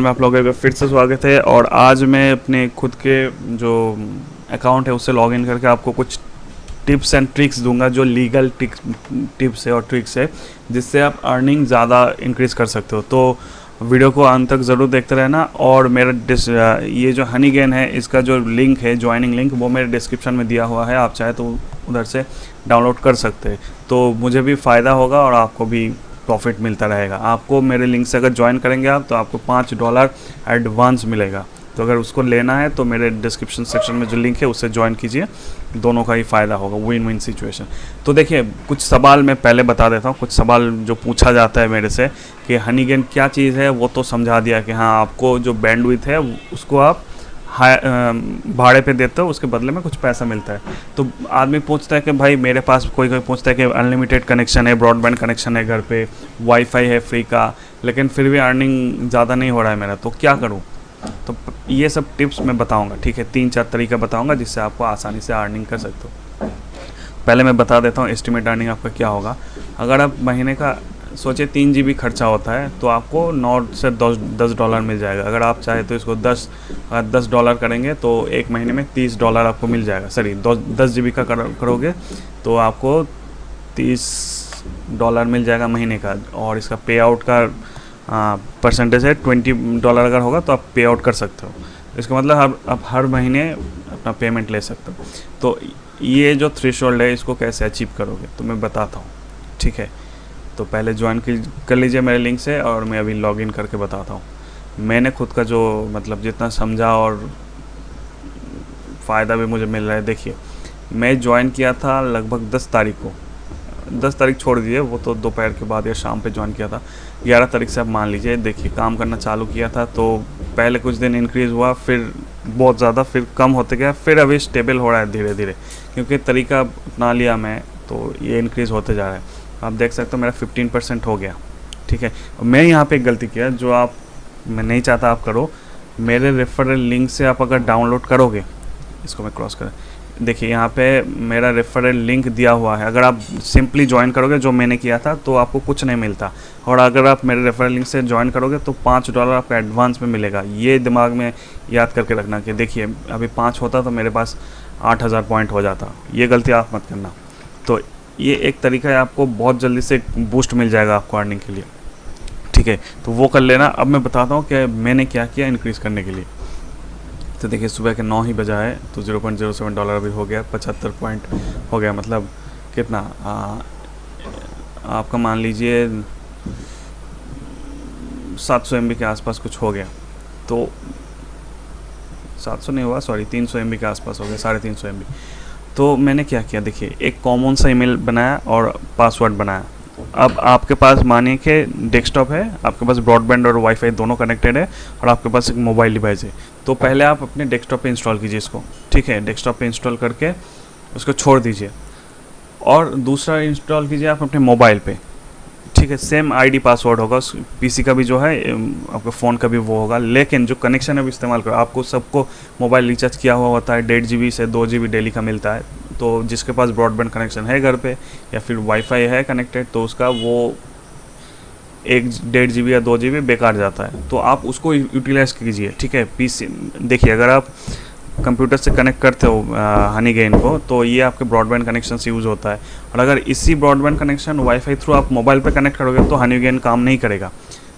में आप लोगों का फिर से स्वागत है। और आज मैं अपने खुद के जो अकाउंट है उससे लॉगिन करके आपको कुछ टिप्स एंड ट्रिक्स दूंगा, जो लीगल टिप्स है और ट्रिक्स है जिससे आप अर्निंग ज़्यादा इंक्रीज़ कर सकते हो। तो वीडियो को अंत तक ज़रूर देखते रहना। और मेरा ये जो हनीगेन है इसका जो लिंक है, ज्वाइनिंग लिंक, वो मेरे डिस्क्रिप्शन में दिया हुआ है। आप चाहे तो उधर से डाउनलोड कर सकते हैं, तो मुझे भी फ़ायदा होगा और आपको भी प्रॉफिट मिलता रहेगा। आपको मेरे लिंक से अगर ज्वाइन करेंगे आप, तो आपको $5 एडवांस मिलेगा। तो अगर उसको लेना है तो मेरे डिस्क्रिप्शन सेक्शन में जो लिंक है उससे ज्वाइन कीजिए, दोनों का ही फ़ायदा होगा, विन विन सिचुएशन। तो देखिए, कुछ सवाल मैं पहले बता देता हूँ। कुछ सवाल जो पूछा जाता है मेरे से कि हनीगेन क्या चीज़ है, वो तो समझा दिया कि हाँ, आपको जो बैंडविड्थ है उसको आप भाड़े पे देते हो, उसके बदले में कुछ पैसा मिलता है। तो आदमी पूछता है कि भाई मेरे पास, कोई पूछता है कि अनलिमिटेड कनेक्शन है, ब्रॉडबैंड कनेक्शन है, घर पे वाईफाई है फ्री का, लेकिन फिर भी अर्निंग ज़्यादा नहीं हो रहा है मेरा, तो क्या करूँ? तो ये सब टिप्स मैं बताऊंगा, ठीक है। 3-4 तरीका बताऊंगा जिससे आपको आसानी से अर्निंग कर सकते हो। पहले मैं बता देता हूँ एस्टिमेट अर्निंग आपका क्या होगा। अगर आप महीने का सोचिए 3 GB खर्चा होता है, तो आपको 9 से $10 मिल जाएगा। अगर आप चाहे तो इसको $10 करेंगे तो एक महीने में $30 आपको मिल जाएगा। सॉरी, 10 GB का करोगे तो आपको $30 मिल जाएगा महीने का। और इसका पे आउट का परसेंटेज है $20। अगर होगा तो आप पे आउट कर सकते हो। इसका मतलब आप हर महीने अपना पेमेंट ले सकते हो। तो ये जो थ्रेशोल्ड है, इसको कैसे अचीव करोगे तो मैं बताता हूँ, ठीक है। तो पहले ज्वाइन कर लीजिए मेरे लिंक से, और मैं अभी लॉगिन करके बताता हूँ। मैंने खुद का जो मतलब जितना समझा और फ़ायदा भी मुझे मिल रहा है। देखिए, मैं ज्वाइन किया था लगभग 10 तारीख को। 10 तारीख छोड़ दीजिए, वो तो दोपहर के बाद या शाम पे ज्वाइन किया था। 11 तारीख से आप मान लीजिए, देखिए काम करना चालू किया था। तो पहले कुछ दिन इंक्रीज़ हुआ, फिर बहुत ज़्यादा, फिर कम होते गया, फिर अभी स्टेबल हो रहा है धीरे धीरे, क्योंकि तरीका अपना लिया मैं, तो ये इंक्रीज़ होते जा रहा है। आप देख सकते हो मेरा 15% हो गया, ठीक है। मैं यहाँ पे एक गलती किया जो मैं नहीं चाहता आप करो। मेरे रेफरल लिंक से आप अगर डाउनलोड करोगे, इसको मैं क्रॉस करें, देखिए यहाँ पे मेरा रेफरल लिंक दिया हुआ है। अगर आप सिंपली ज्वाइन करोगे जो मैंने किया था, तो आपको कुछ नहीं मिलता। और अगर आप मेरे रेफरल लिंक से ज्वाइन करोगे तो $5 आपको एडवांस में मिलेगा। ये दिमाग में याद करके रखना कि देखिए, अभी 5 होता तो मेरे पास 8000 पॉइंट हो जाता। ये गलती आप मत करना। तो ये एक तरीका है, आपको बहुत जल्दी से बूस्ट मिल जाएगा आपको अर्निंग के लिए, ठीक है। तो वो कर लेना। अब मैं बताता हूँ कि मैंने क्या किया इंक्रीज़ करने के लिए। तो देखिए, सुबह के 9 ही बजा है, तो $0.07 अभी हो गया, 75 पॉइंट हो गया। मतलब कितना आपका मान लीजिए 700 MB के आसपास कुछ हो गया। तो 700 नहीं हुआ, सॉरी, 300 MB के आसपास हो गया, 350 MB। तो मैंने क्या किया, देखिए, एक कॉमन सा ईमेल बनाया और पासवर्ड बनाया। अब आपके पास मानिए कि डेस्कटॉप है, आपके पास ब्रॉडबैंड और वाईफाई दोनों कनेक्टेड है, और आपके पास एक मोबाइल डिवाइस है। तो पहले आप अपने डेस्कटॉप पे इंस्टॉल कीजिए इसको, ठीक है। डेस्कटॉप पे इंस्टॉल करके उसको छोड़ दीजिए, और दूसरा इंस्टॉल कीजिए आप अपने मोबाइल पे, ठीक है। सेम आईडी पासवर्ड होगा, पीसी का भी जो है, आपके फ़ोन का भी वो होगा, लेकिन जो कनेक्शन है वो इस्तेमाल करो। आपको सबको मोबाइल रिचार्ज किया हुआ होता है, 1.5 GB से 2 GB डेली का मिलता है। तो जिसके पास ब्रॉडबैंड कनेक्शन है घर पे, या फिर वाईफाई है कनेक्टेड, तो उसका वो 1.5 GB या 2 GB बेकार जाता है, तो आप उसको यूटिलाइज़ कीजिए, ठीक है। पीसी, देखिए, अगर आप कंप्यूटर से कनेक्ट करते हो हनीगेन को, तो ये आपके ब्रॉडबैंड कनेक्शन से यूज़ होता है। और अगर इसी ब्रॉडबैंड कनेक्शन वाईफाई थ्रू आप मोबाइल पे कनेक्ट करोगे तो हनीगेन काम नहीं करेगा।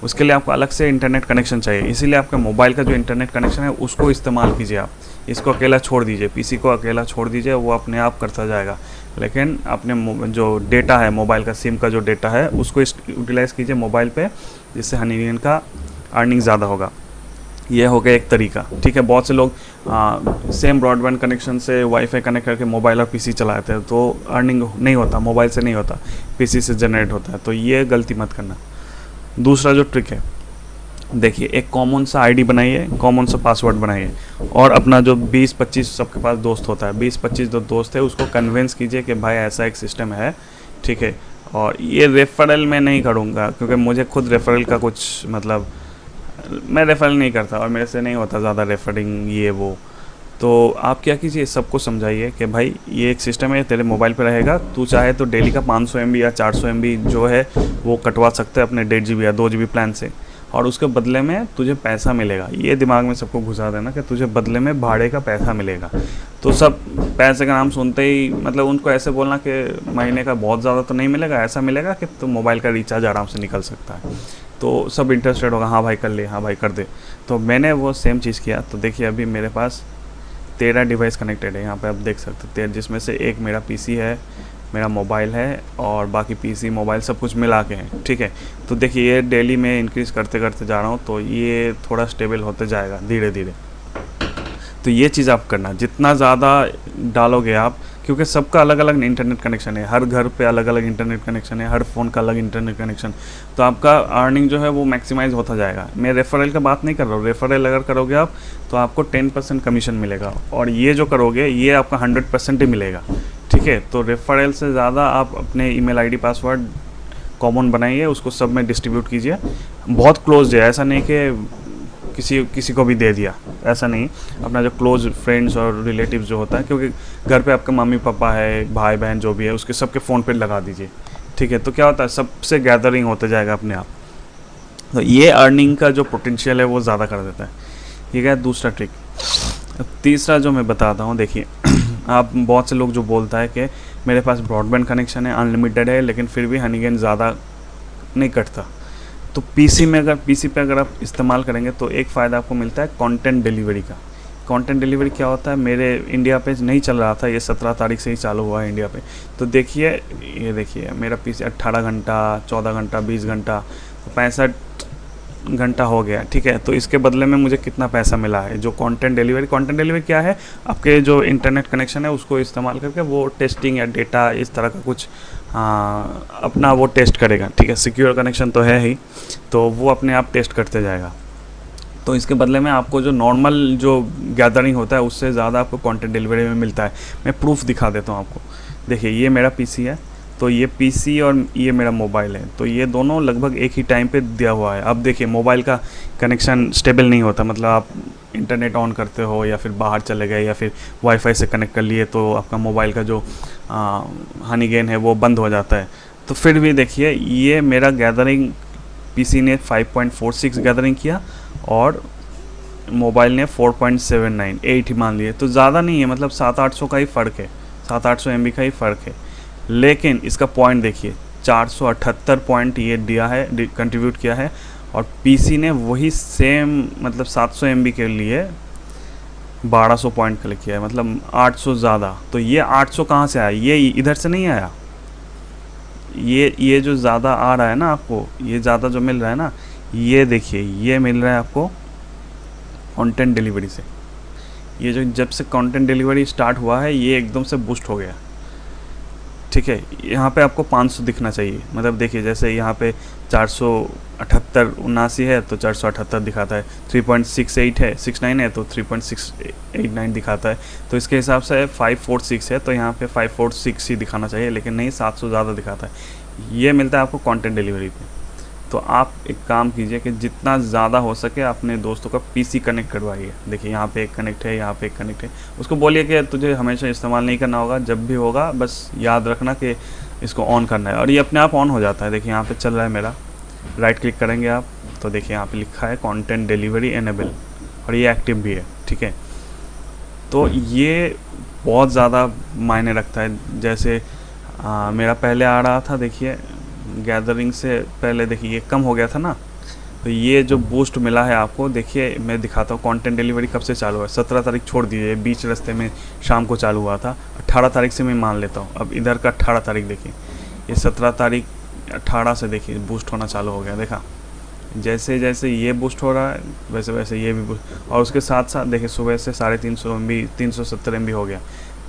उसके लिए आपको अलग से इंटरनेट कनेक्शन चाहिए। इसीलिए आपके मोबाइल का जो इंटरनेट कनेक्शन है उसको इस्तेमाल कीजिए आप। इसको अकेला छोड़ दीजिए, पीसी को अकेला छोड़ दीजिए, वो अपने आप करता जाएगा। लेकिन अपने जो डेटा है, मोबाइल का सिम का जो डेटा है, उसको यूटिलाइज़ कीजिए मोबाइल पे, जिससे हनीगेन का अर्निंग ज़्यादा होगा। ये हो गया एक तरीका, ठीक है। बहुत से लोग सेम ब्रॉडबैंड कनेक्शन से वाईफाई कनेक्ट करके मोबाइल और पीसी चलाते हैं, तो अर्निंग नहीं होता, मोबाइल से नहीं होता, पीसी से जनरेट होता है। तो ये गलती मत करना। दूसरा जो ट्रिक है, देखिए, एक कॉमन सा आईडी बनाइए, कॉमन सा पासवर्ड बनाइए, और अपना जो 20-25 सबके पास दोस्त होता है, 20-25 जो दोस्त है उसको कन्विंस कीजिए कि भाई ऐसा एक सिस्टम है, ठीक है। और ये रेफरल मैं नहीं करूँगा, क्योंकि मुझे खुद रेफरल का कुछ मतलब, मैं रेफरल नहीं करता और मेरे से नहीं होता ज़्यादा रेफरिंग ये वो। तो आप क्या कीजिए, सबको समझाइए कि भाई ये एक सिस्टम है, तेरे मोबाइल पे रहेगा, तू चाहे तो डेली का 500 MB या 400 MB जो है वो कटवा सकते हैं अपने 1.5 GB या 2 GB प्लान से। और उसके बदले में तुझे पैसा मिलेगा। ये दिमाग में सबको घुसा देना कि तुझे बदले में भाड़े का पैसा मिलेगा। तो सब पैसे का नाम सुनते ही मतलब उनको ऐसे बोलना कि महीने का बहुत ज़्यादा तो नहीं मिलेगा, ऐसा मिलेगा कि तुम मोबाइल का रिचार्ज आराम से निकल सकता है। तो सब इंटरेस्टेड होगा, हाँ भाई कर ले, हाँ भाई कर दे। तो मैंने वो सेम चीज़ किया। तो देखिए अभी मेरे पास 13 डिवाइस कनेक्टेड है, यहाँ पे आप देख सकते हैं 13, जिसमें से एक मेरा पीसी है, मेरा मोबाइल है और बाकी पीसी मोबाइल सब कुछ मिला के हैं, ठीक है। तो देखिए ये डेली मैं इंक्रीज़ करते करते जा रहा हूँ, तो ये थोड़ा स्टेबल होते जाएगा धीरे धीरे। तो ये चीज़ आप करना, जितना ज़्यादा डालोगे आप, क्योंकि सबका अलग अलग इंटरनेट कनेक्शन है, हर घर पे अलग अलग इंटरनेट कनेक्शन है, हर फ़ोन का अलग इंटरनेट कनेक्शन, तो आपका अर्निंग जो है वो मैक्सिमाइज़ होता जाएगा। मैं रेफरल का बात नहीं कर रहा हूँ, रेफरल अगर करोगे आप तो आपको 10% कमीशन मिलेगा, और ये जो करोगे ये आपका 100% ही मिलेगा, ठीक है। तो रेफरल से ज़्यादा आप अपने ईमेल आईडी पासवर्ड कॉमन बनाइए, उसको सब में डिस्ट्रीब्यूट कीजिए, बहुत क्लोज है, ऐसा नहीं कि किसी को भी दे दिया, ऐसा नहीं। अपना जो क्लोज फ्रेंड्स और रिलेटिव्स जो होता है, क्योंकि घर पे आपके मम्मी पापा है, भाई बहन जो भी है, उसके सबके फ़ोन पे लगा दीजिए, ठीक है। तो क्या होता है, सबसे गैदरिंग होते जाएगा अपने आप। तो ये अर्निंग का जो पोटेंशियल है वो ज़्यादा कर देता है। ठीक है, दूसरा ट्रिक। तीसरा जो मैं बताता हूँ, देखिए आप बहुत से लोग जो बोलता है कि मेरे पास ब्रॉडबैंड कनेक्शन है, अनलिमिटेड है, लेकिन फिर भी हनीगेन ज़्यादा नहीं कटता। तो पीसी पे अगर आप इस्तेमाल करेंगे तो एक फ़ायदा आपको मिलता है कंटेंट डिलीवरी का। कंटेंट डिलीवरी क्या होता है, मेरे इंडिया पे नहीं चल रहा था, ये 17 तारीख से ही चालू हुआ है इंडिया पे। तो देखिए, ये देखिए मेरा पीसी 18 घंटा, 14 घंटा, 20 घंटा, तो 65 घंटा हो गया, ठीक है। तो इसके बदले में मुझे कितना पैसा मिला है, जो कंटेंट डिलीवरी क्या है, आपके जो इंटरनेट कनेक्शन है उसको इस्तेमाल करके वो टेस्टिंग या डेटा इस तरह का कुछ अपना वो टेस्ट करेगा, ठीक है। सिक्योर कनेक्शन तो है ही, तो वो अपने आप टेस्ट करते जाएगा। तो इसके बदले में आपको जो नॉर्मल जो गैदरिंग होता है उससे ज़्यादा आपको कंटेंट डिलीवरी में मिलता है। मैं प्रूफ दिखा देता हूँ आपको। देखिए ये मेरा पीसी है, तो ये पीसी और ये मेरा मोबाइल है, तो ये दोनों लगभग एक ही टाइम पे दिया हुआ है। अब देखिए मोबाइल का कनेक्शन स्टेबल नहीं होता, मतलब आप इंटरनेट ऑन करते हो या फिर बाहर चले गए या फिर वाईफाई से कनेक्ट कर लिए, तो आपका मोबाइल का जो हनीगेन है वो बंद हो जाता है। तो फिर भी देखिए ये मेरा गैदरिंग, पीसी ने 5.46 गैदरिंग किया और मोबाइल ने 4.79, 8 ही मान लिए, तो ज़्यादा नहीं है, मतलब 700-800 का ही फ़र्क है, 700-800 MB का ही फ़र्क है। लेकिन इसका पॉइंट देखिए, 478 पॉइंट ये दिया है, कंट्रीब्यूट किया है, और पीसी ने वही सेम मतलब 700 MB के लिए 1200 पॉइंट कलेक्ट किया है, मतलब 800 ज़्यादा। तो ये 800 कहाँ से आया, ये इधर से नहीं आया। ये जो ज़्यादा आ रहा है ना आपको, ये ज़्यादा जो मिल रहा है ना, ये देखिए ये मिल रहा है आपको कंटेंट डिलीवरी से। ये जो जब से कंटेंट डिलीवरी स्टार्ट हुआ है ये एकदम से बूस्ट हो गया, ठीक है। यहाँ पे आपको 500 दिखना चाहिए, मतलब देखिए जैसे यहाँ पे 478-79 है तो 478 दिखाता है, 3.68 है, 69 है तो 3.689 दिखाता है। तो इसके हिसाब से 546 है तो यहाँ पे 546 ही दिखाना चाहिए, लेकिन नहीं 700 ज़्यादा दिखाता है। ये मिलता है आपको कंटेंट डिलीवरी पे। तो आप एक काम कीजिए कि जितना ज़्यादा हो सके अपने दोस्तों का पीसी कनेक्ट करवाइए। देखिए यहाँ पे एक कनेक्ट है, यहाँ पे एक कनेक्ट है, उसको बोलिए कि तुझे हमेशा इस्तेमाल नहीं करना होगा, जब भी होगा बस याद रखना कि इसको ऑन करना है, और ये अपने आप ऑन हो जाता है। देखिए यहाँ पे चल रहा है मेरा, राइट क्लिक करेंगे आप तो देखिए यहाँ पे लिखा है कंटेंट डिलीवरी एनेबल, और ये एक्टिव भी है, ठीक है। तो ये बहुत ज़्यादा मायने रखता है। जैसे मेरा पहले आ रहा था, देखिए गैदरिंग से पहले देखिए ये कम हो गया था ना, तो ये जो बूस्ट मिला है आपको, देखिए मैं दिखाता हूँ कंटेंट डिलीवरी कब से चालू है। 17 तारीख छोड़ दीजिए, बीच रास्ते में शाम को चालू हुआ था, 18 तारीख से मैं मान लेता हूँ। अब इधर का 18 तारीख देखिए, ये 17 तारीख 18 से देखिए बूस्ट होना चालू हो गया। देखा, जैसे जैसे ये बूस्ट हो रहा है वैसे वैसे ये भी बूस्ट, और उसके साथ साथ देखिए सुबह से 350 MB 370 MB हो गया,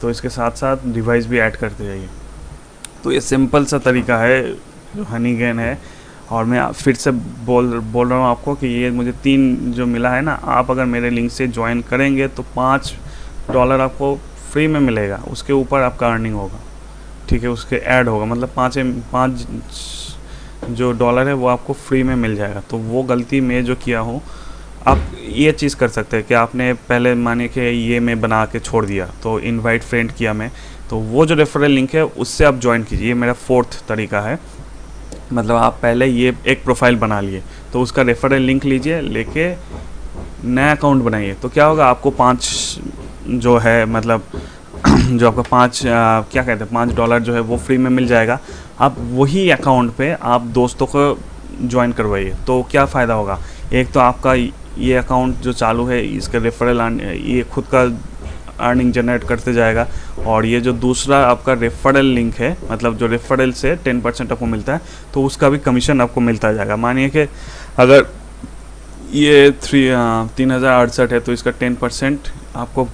तो इसके साथ साथ डिवाइस भी ऐड करते जाइए। तो ये सिंपल सा तरीका है जो हनीगेन है। और मैं फिर से बोल रहा हूँ आपको कि ये मुझे 3 जो मिला है ना, आप अगर मेरे लिंक से ज्वाइन करेंगे तो $5 आपको फ्री में मिलेगा, उसके ऊपर आपका अर्निंग होगा, ठीक है, उसके ऐड होगा, मतलब 5 जो डॉलर है वो आपको फ्री में मिल जाएगा। तो वो गलती मैं जो किया हूँ, आप ये चीज़ कर सकते हैं कि आपने पहले माने कि ये मैं बना के छोड़ दिया, तो इनवाइट फ्रेंड किया मैं, तो वो जो रेफरल लिंक है उससे आप ज्वाइन कीजिए। ये मेरा 4th तरीका है। मतलब आप पहले ये एक प्रोफाइल बना लिए, तो उसका रेफरल लिंक लीजिए, लेके नया अकाउंट बनाइए। तो क्या होगा, आपको 5 जो है मतलब जो आपका 5 क्या कहते हैं $5 जो है वो फ्री में मिल जाएगा। आप वही अकाउंट पे आप दोस्तों को ज्वाइन करवाइए, तो क्या फ़ायदा होगा, एक तो आपका ये अकाउंट जो चालू है इसका रेफरल ये खुद का अर्निंग जनरेट करते जाएगा, और ये जो दूसरा आपका रेफरल लिंक है, मतलब जो रेफरल से 10% आपको मिलता है, तो उसका भी कमीशन आपको मिलता जाएगा। मानिए कि अगर ये 3068 है तो इसका 10% आपको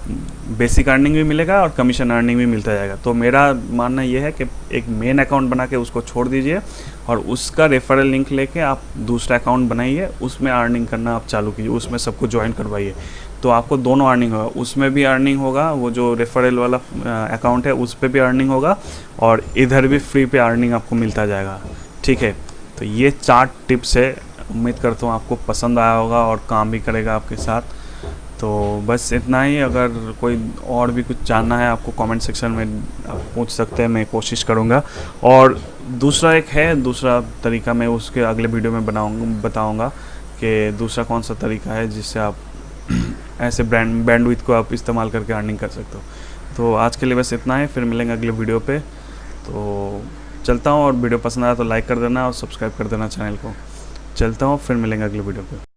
बेसिक अर्निंग भी मिलेगा और कमीशन अर्निंग भी मिलता जाएगा। तो मेरा मानना ये है कि एक मेन अकाउंट बना के उसको छोड़ दीजिए, और उसका रेफरल लिंक लेके आप दूसरा अकाउंट बनाइए, उसमें अर्निंग करना आप चालू कीजिए, उसमें सबको ज्वाइन करवाइए। तो आपको दोनों अर्निंग होगा, उसमें भी अर्निंग होगा, वो जो रेफरल वाला अकाउंट है उस पर भी अर्निंग होगा, और इधर भी फ्री पे अर्निंग आपको मिलता जाएगा। ठीक है, तो ये 4 टिप्स है, उम्मीद करता हूँ आपको पसंद आया होगा और काम भी करेगा आपके साथ। तो बस इतना ही। अगर कोई और भी कुछ जानना है आपको कमेंट सेक्शन में आप पूछ सकते हैं, मैं कोशिश करूँगा। और दूसरा तरीका मैं उसके अगले वीडियो में बताऊँगा कि दूसरा कौन सा तरीका है जिससे आप ऐसे बैंडविड्थ को आप इस्तेमाल करके अर्निंग कर सकते हो। तो आज के लिए बस इतना है, फिर मिलेंगे अगले वीडियो पे। तो चलता हूँ, और वीडियो पसंद आया तो लाइक कर देना और सब्सक्राइब कर देना चैनल को। चलता हूँ, फिर मिलेंगे अगले वीडियो पे।